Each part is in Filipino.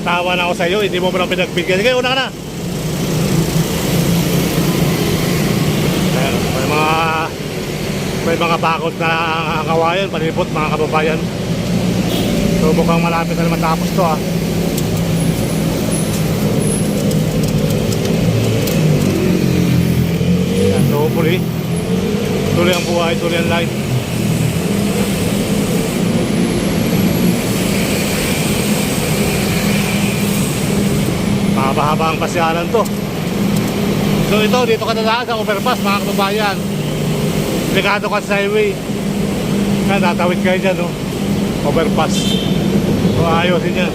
Natatawa na ako sa iyo, hindi mo lang pinagbigyan. Sige, una ka na. Ayan, may mga bakod na kawayan, palibot mga kababayan. So mukhang malapit na matapos to ha. Ayan, so hopefully tuloy ang buhay, tuloy ang life. Mahaba-haba ang pasyalan to. So ito, dito ka dadaan sa overpass mga kababayan. Delikado ka sa highway. Kaya tatawid kayo dyan, no? Overpass. So ayusin yan.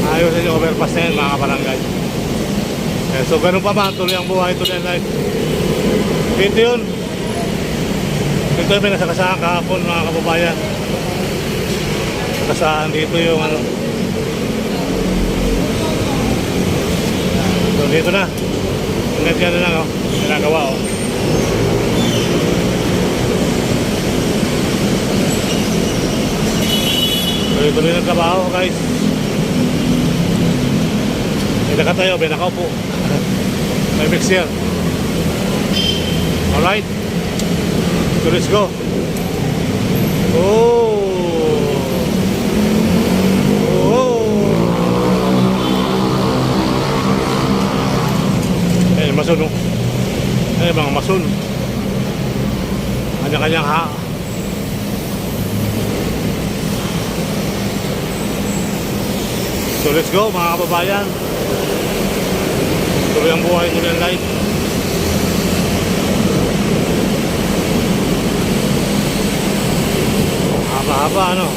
Ayusin yung overpass na yan mga kabarangay. So ganun pa ba, tuloy ang buhay, tuloy ang life. Dito yun. Ito yung pinasakasahan kahapon mga kababayan. Sakasahan dito yung ano. So dito na. Hanggang dyan na lang oh. Ginagawa oh. Tuloy-tuloy ng trabaho guys. May nakatayo, may nakaupo. May mixer. Alright. So let's go. Oh. Masun no? Mga masun. Kanya-kanyang ha. So let's go mga kababayan. Tuloy ang buhay, tuloy ang life. Haba-haba ano.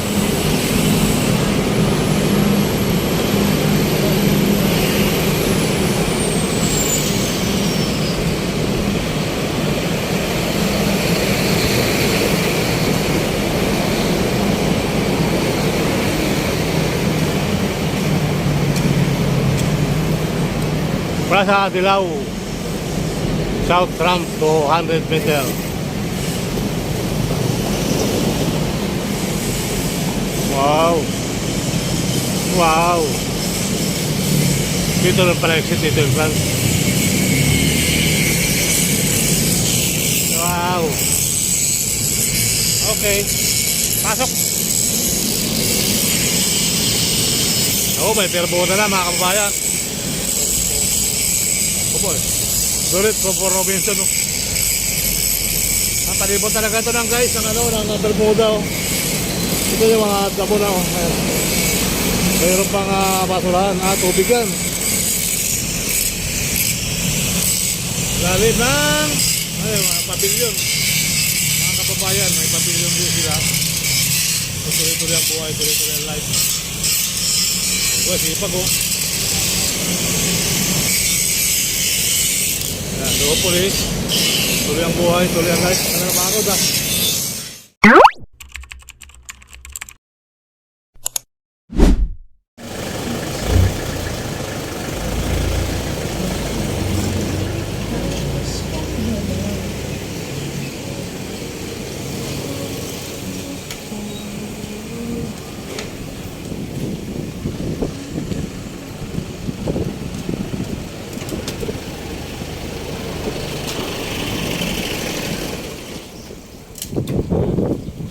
Plaza Dilaw South Ramp to 100 meter. Wow. Wow. Dito lang pala exit, dito yung plan. Wow. Okay. Pasok. Oh, may turbo na mga kababayan. Sulit po Robinson no? Palibot talaga ito ng guys ng ano, ng Bermuda oh. Ito yung mga damo na oh. Mayroon pang basurahan, tubig yan. Lalim ng mga pabilyon. Mga kababayan, may pabilyon din sila. Tuloy-tuloy ang buhay, tuloy-tuloy ang life. Sipag oh. So hopefully, tuloy ang buhay, tuloy ang life. Ano na mga kauda?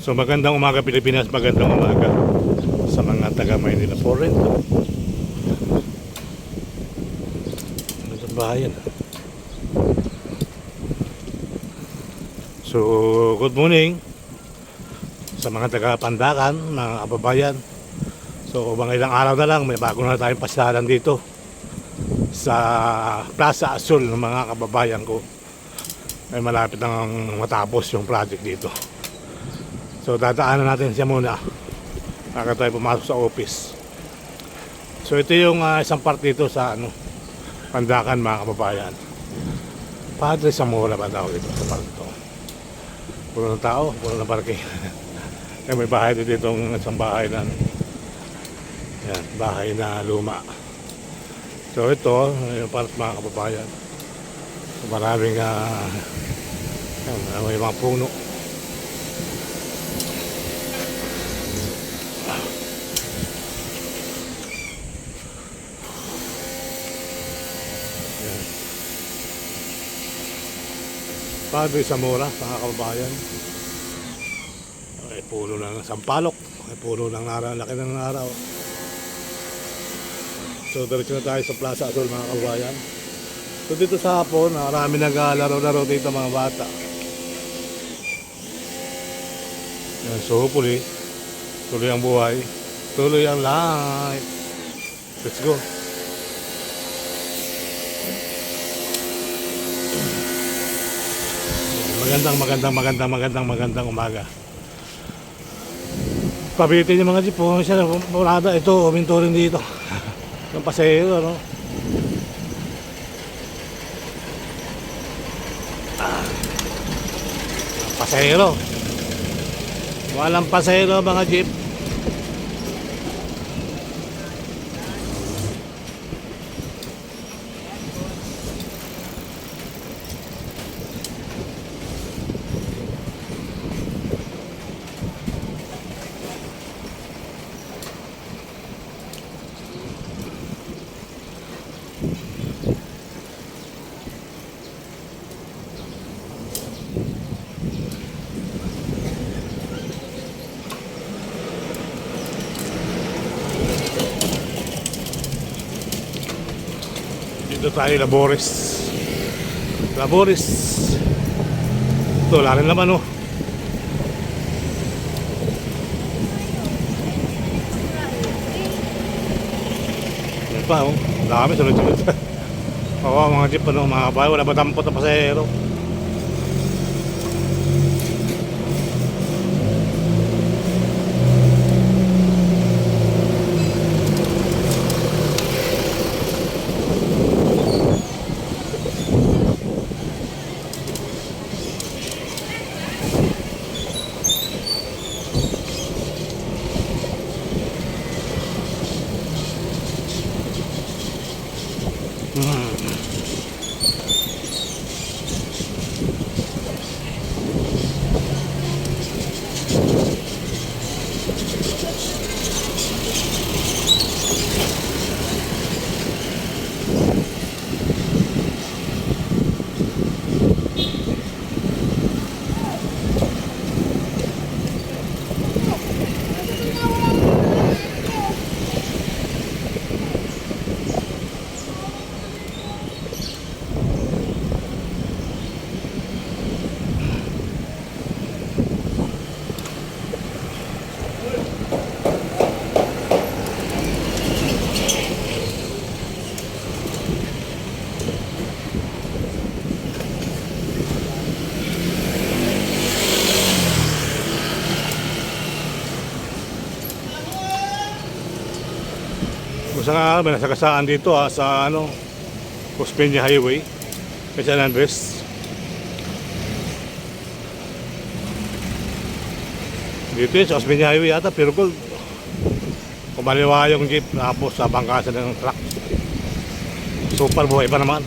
So magandang umaga Pilipinas, magandang umaga sa mga taga Maynila Foreign. Magandang bahayan. So good morning sa mga taga Pandakan, mga kababayan. So mga ilang araw na lang may bago na tayong pasyalan dito sa Plaza Azul ng mga kababayan ko. Ay malapit nang matapos yung project dito. So dadaanan natin siya muna bago tayo pumasok sa office. So ito yung isang part dito sa ano, Pandakan mga kababayan. Padre Zamora ba tawag dito sa part ito. Puro ng tao, puro ng parking. Kaya may bahay dito itong isang bahay na yan, bahay na luma. So ito yung part mga kababayan. So, maraming may mga puno. Padre Zamora, mga kababayan. Ay, puno ng sampalok. Ay, puno ng laki ng araw. So, diretso na tayo sa Plaza Azul, mga kababayan. So, dito sa hapon, marami naglalaro-laro dito mga bata. Yan, so, hopefully, tuloy ang buhay. Tuloy ang life. Let's go. Magandang umaga. Pabitin yung mga jeep po. Siya murada. Ito, uminto rin dito. Yung pasahero, ano? Pasahero. Walang pasahero mga jeep. Dito tayo, Labores. Ito, wala rin naman, oh. Yan pa, oh. Dami, sunod-sunod. Oo, mga jeep, ano, mga bahay. Wala ba dampot na pasahero? Gusto nga may nasagasaan dito sa ano, Osmeña Highway kay San Andres. Dito yun sa Osmeña Highway yata, pero kumaliwa yung jeep tapos sa bangkasan ng truck. Super buhay pa naman.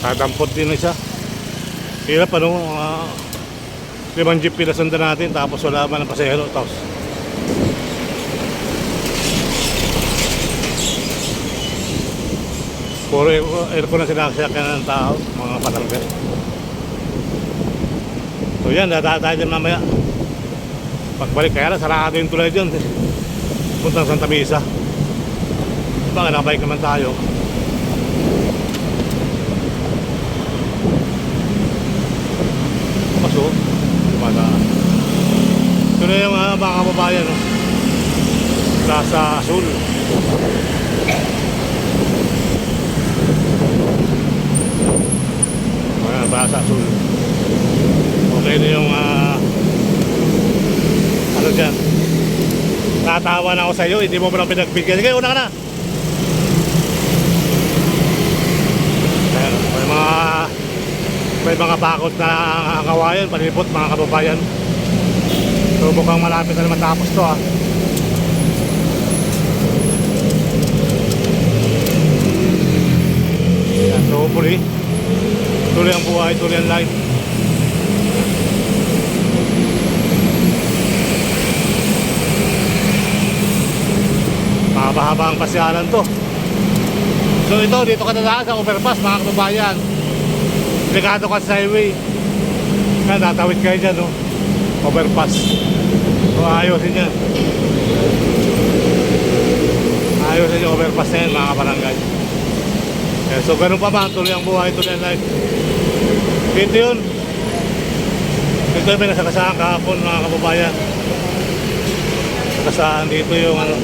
Tatampot din isa. Hirap ano, 5 jeep pinasundan natin tapos wala man ang pasahero. Tapos puro aircon na sinasakyan ng tao, mga patanggal. So yan, dadahan tayo dyan mamaya. Pagbalik kaya lang, sarado yung tulay dyan. Puntang Santa Misa. Diba, nakabike naman tayo. Paso, dumadaan. Ito na yung mga kababayan, no? Plaza Azul. Ayan, Plaza Azul. Okay na yung ano dyan. Natawa na ako sa iyo, hindi mo ba lang pinagbigyan. Sige, una ka na. Ayan, may mga May mga bakod na kawayan, palibot mga kababayan. So mukhang malapit na matapos to ah. Yan, so hopefully tuloy ang buhay, tuloy ang life. Mahaba-haba ang pasyalan to. So ito, dito ka dadaan sa overpass mga kababayan. Delikado ka sa highway. Kaya natawid kayo dyan, no? Overpass. So ayusin yan. Ayusin yung overpass na yan mga kabarangay. Okay, so ganun pa ba, tuloy ang buhay, tuloy ang life. Dito yun. Dito yung may nasakasaan kahapon mga kababayan. Nasakasaan dito yung ano.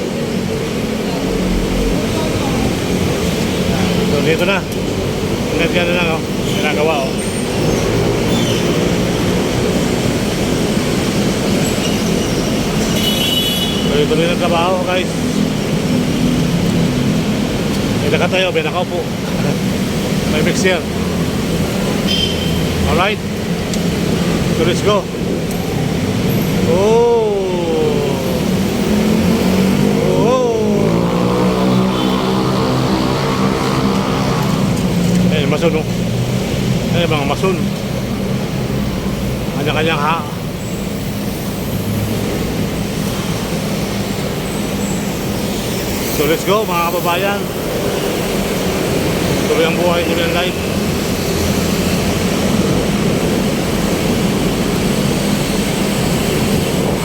So dito na. Ingat ka na lang oh. Ginagawa oh. Tuloy-tuloy ng trabaho guys. May nakatayo, may nakaupo. May mixer. Alright. So let's go. Oh. Masun no? Mga masun. Kanya-kanyang ha. So let's go mga kababayan. Tuloy ang buhay, tuloy ang life.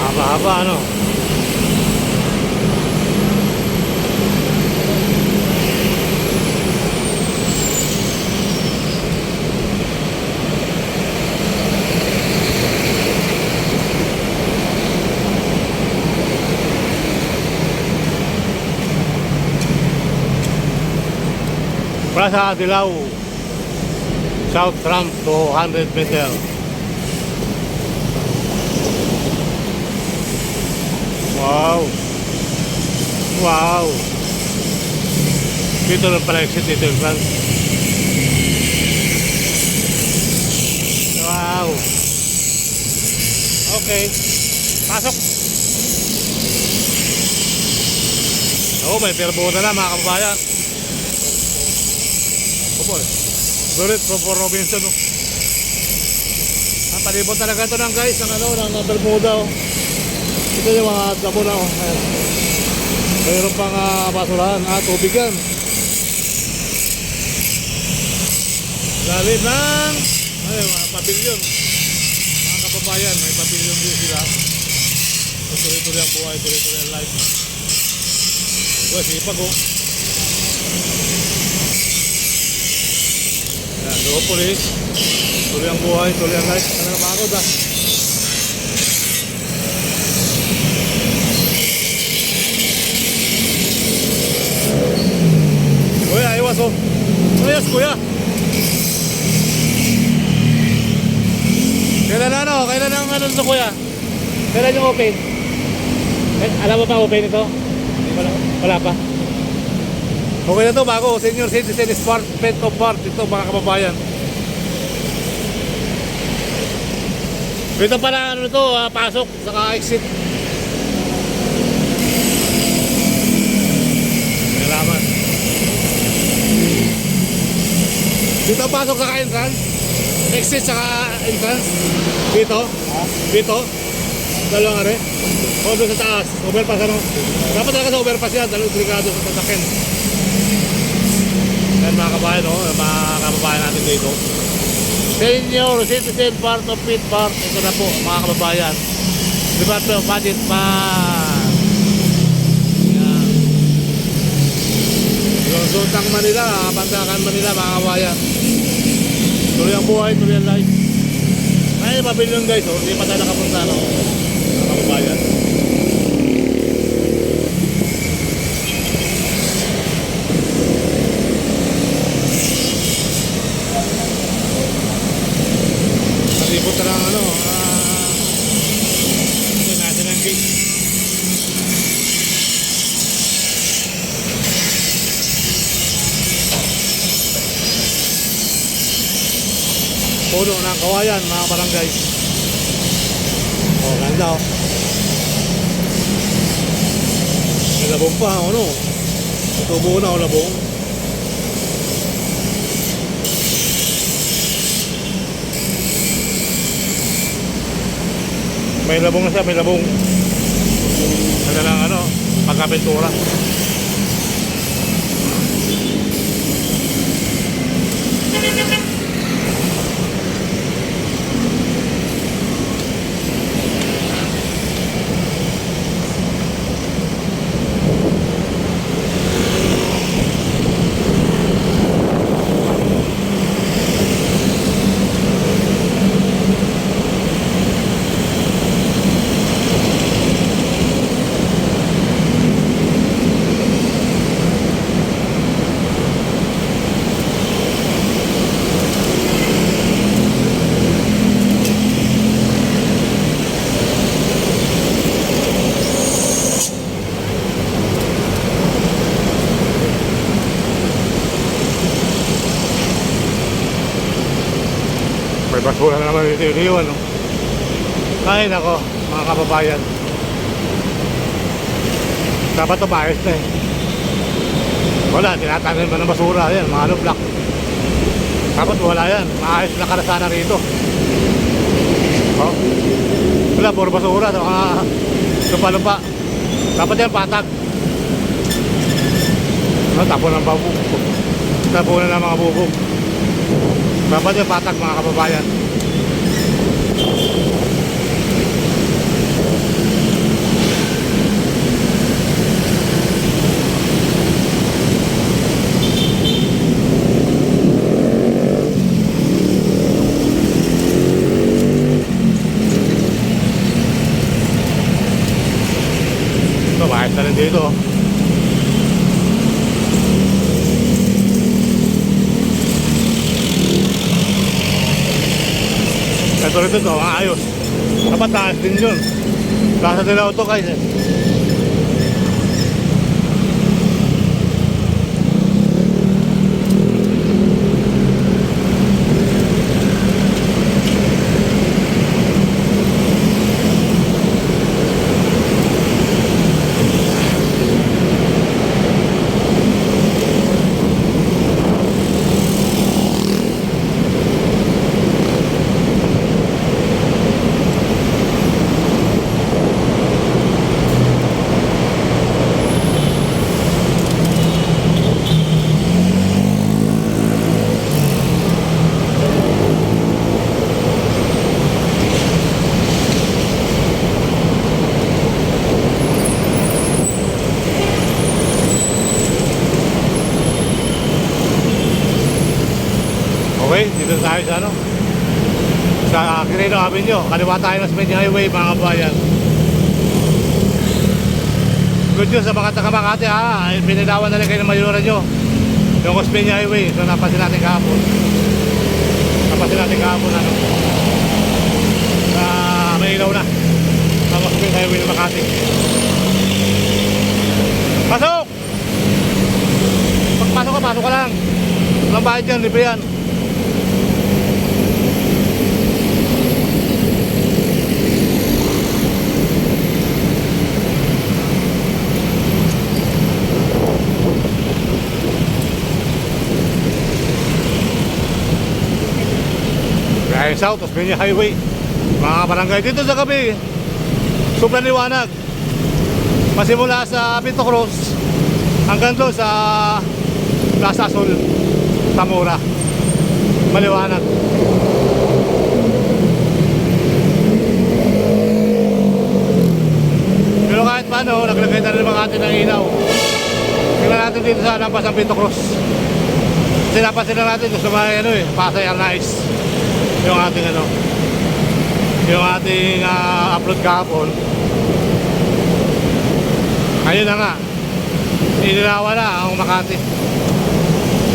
Haba-haba ano. Plaza Dilaw, South Ramp, 200 meter. Wow. Wow. Dito lang pala exit, dito yung plan. Wow. Okay. Pasok. Oh, may perboda na mga kababayan. Sulit for Robinson no? Ang palibot talaga ito ng guys ang ano, ng Bermuda oh. Ito yung mga damo na oh. Ayan. Mayroon pang basurahan, tubig yan. Lalim ng ayun, mga pabilyon. Mga kababayan, may pabilyon din sila. Tuloy-tuloy ang buhay, tuloy-tuloy ang life. Ito, sipag oh. Yan, so hopefully tuloy ang buhay, tuloy ang life. Ano na pagod ah. Kuya, aywas oh. Ayos kuya. Kailan na ano? Kailan ang ano ito kuya? Kailan yung open? Alam mo pa open ito? Wala pa. Okay na to, bago senior citizen sport pet comfort ito mga kababayan. Ito pala ano to, pasok saka exit. Salamat. Dito pasok saka entrance, exit saka entrance. Dito. Dalawang are. O doon sa taas, overpass ano. Dapat talaga sa overpass yan, dahil obligado sa sasakyan. Yan mga kabayan, mga kababayan natin dito. Senior citizen part of pit park. Ito na po mga kababayan. Department of Budget pa. Yan. Suntang Manila, Pandakan Manila mga kababayan. Tuloy ang buhay, tuloy ang life. Ay, mabilyon guys, hindi pa tayo nakapunta mga kababayan. Punta lang ano, natin ang gate. puno ng kawayan mga barangay. Oh, ganda oh. May labong pa, ano? Tubo na o labong. May labong na siya, may labong. Kaya lang ano, pagkapintura. May basura na naman dito yun, no? Ay, nako, mga kababayan. Dapat umayos na eh. Wala, tinatanggal mo ng basura. Yan, mga ano, block. Dapat wala yan. Maayos na karasana rito. Oh. Wala, puro basura. Mga lupa-lupa. Dapat yan, patag. Tapon ng babog. Tapon na ng mga bubog. Dapat yung patag mga kababayan. Ito, maayos na rin dito. Ito rin ito, ayos. Dapat taas din yun. Plaza de la Auto guys eh. Okay, dito tayo sa ano, sa Quirino Avenue. Kaliwa tayo ng Speedy Highway mga kabayan. Good news sa mga taga Makati ha. Pinilawan na rin kayo ng mayura nyo yung Speedy Highway. So napasin natin kahapon. Ano, na may ilaw na ang Speedy Highway ng Makati. Pasok! Pasok ka lang. Walang bayad dyan, libre yan. Gaya South, Osmeña Highway. Mga barangay dito sa gabi, sobrang liwanag. Pasimula sa Pinto Cruz hanggang doon sa Plaza Azul, Zamora. Maliwanag. Pero kahit paano, naglagay na rin mga atin ng ilaw. Tingnan natin dito sa lampas ng Pinto Cruz. Kasi napansin na natin gusto mga ano eh, Pasay Nice. Yung ating ano, yung ating upload kahapon. Ayun na nga, inilawa na ang Makati.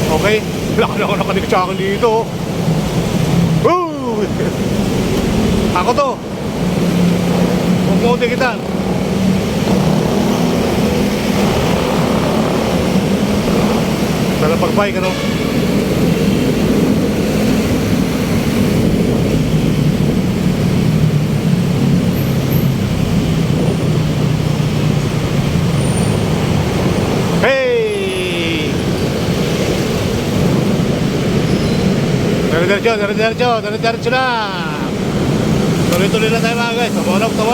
Okay, wala na ako nakanig sa akin dito. Woo! Ako to. Huwag mo tikitan. Sana pag-bike ano. Diretso na. Tuloy-tuloy lang tayo mga guys. Tumunok. Tusok.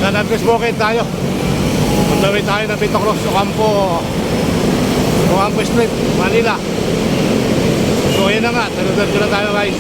San Andres Bukid tayo. Mandawin tayo ng Vito Cruz, Ocampo Street, Manila. So ayan na nga, diretso na tayo guys.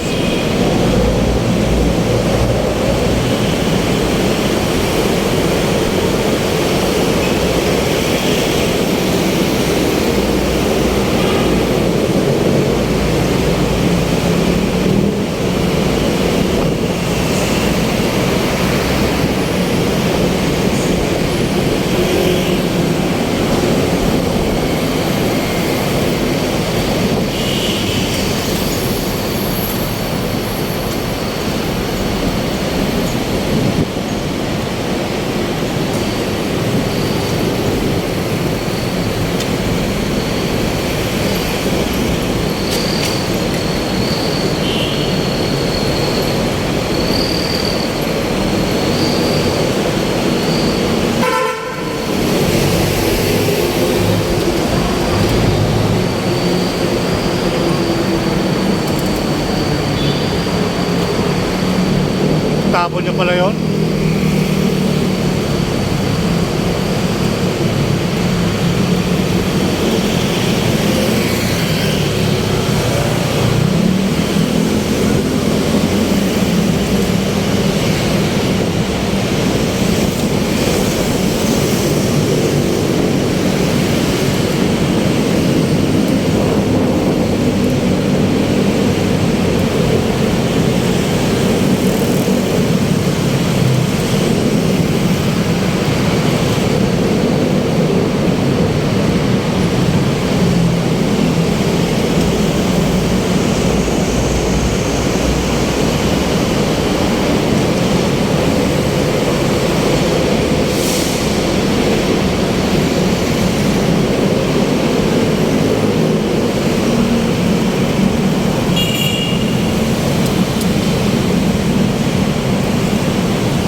Tapon niya pala yun.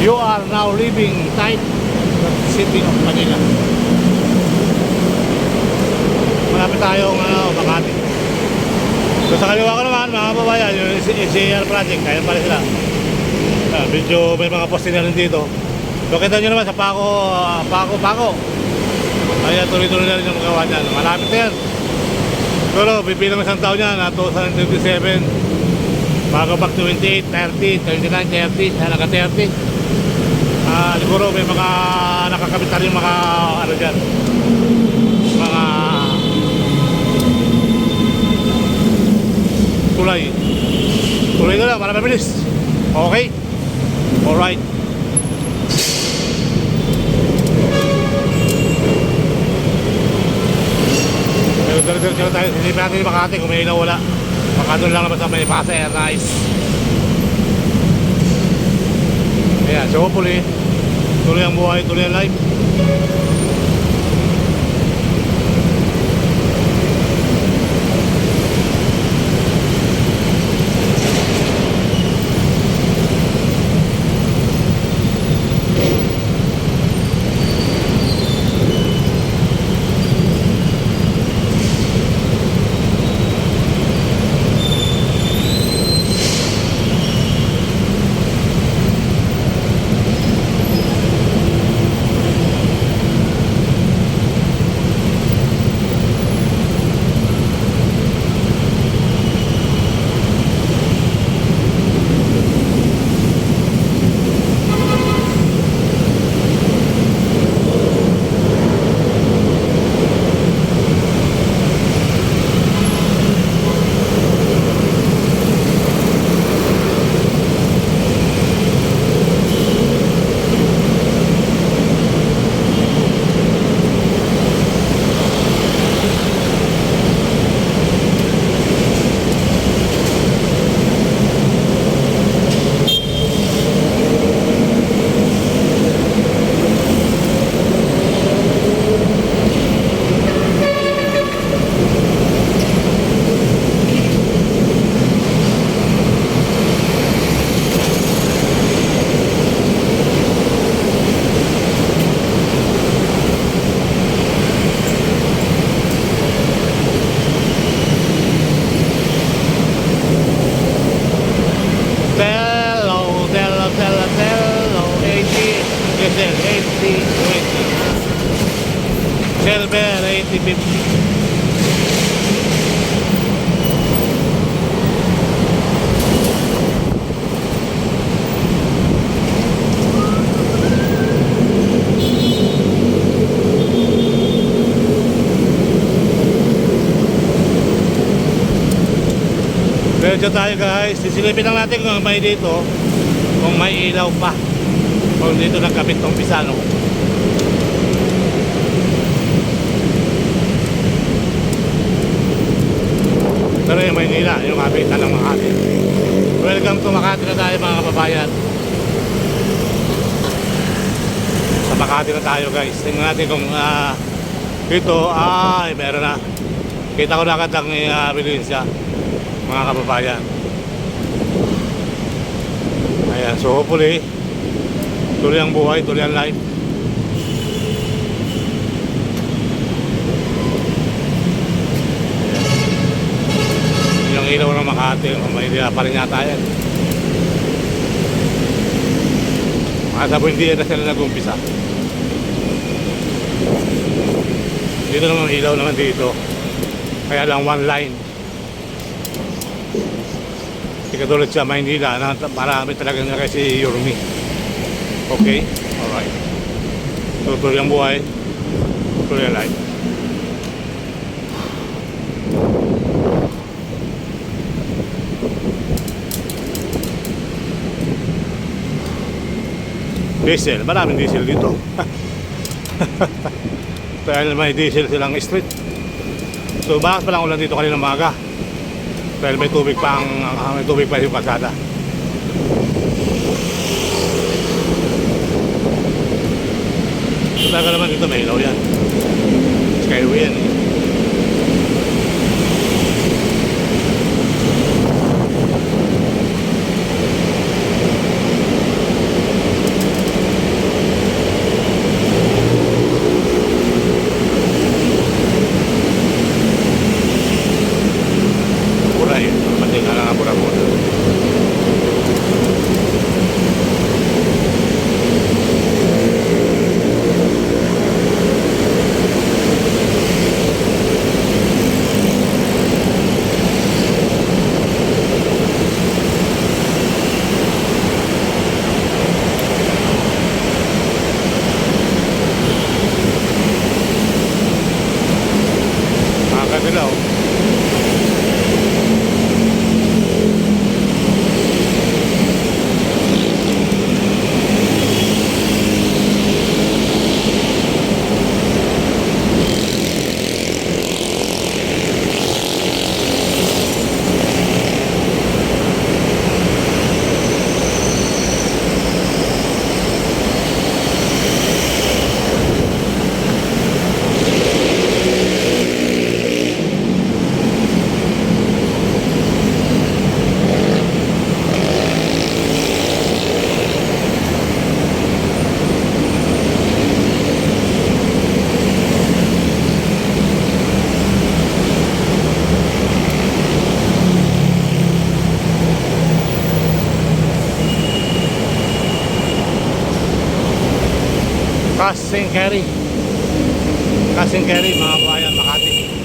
You are now leaving tight city of Manila. Malapit tayong Makati. So sa kaliwa ko naman mga kababayan, yung SCR project, kaya pala sila. Medyo may mga poste na rin dito. So kita nyo naman sa Paco. Kaya tuloy-tuloy na rin yung magawa dyan. Malapit na yan. Pero pipilang isang taon yan na 2027. Bago pag 28, 30, 29, 30, halaga 30. Siguro may mga nakakabit na rin mga ano dyan, mga tulay na lang para mabilis. Okay? Alright. Pero diretso na tayo. Hindi natin yung Makati kung may ilaw wala. Baka doon lang naman sa may Pasay Air Nice. Ayan, so hopefully tuloy ang buhay, tuloy ang life. 50-50. Diretso tayo guys, sisilipin lang natin kung may dito, kung may ilaw pa, kung dito nagkabit tong Pisano. Pero yung Maynila, yung kapitan ng Makati. Welcome to Makati na tayo mga kababayan. Sa Makati na tayo guys. Tingnan natin kung dito, meron na. Kita ko na agad ang ebidensya mga kababayan. Ayan, so hopefully tuloy ang buhay, tuloy ang life. Ayan. Yung ilaw ng Makati, Maynila pa rin yata yan. Sa Buendia na sila nag-umpisa. Dito naman ilaw naman dito, kaya lang one line. Hindi katulad sa Maynila na marami talagang na si Yormi. Okay? Alright. So tuloy ang buhay, tuloy ang life. Diesel, maraming diesel dito. Dahil may diesel silang street. So bakas pa lang ulan dito kanina umaga. Dahil may tubig pa yung kalsada. So talaga naman dito may ilaw yan. Skyway yan eh. Cash and carry mga kabayan, Makati.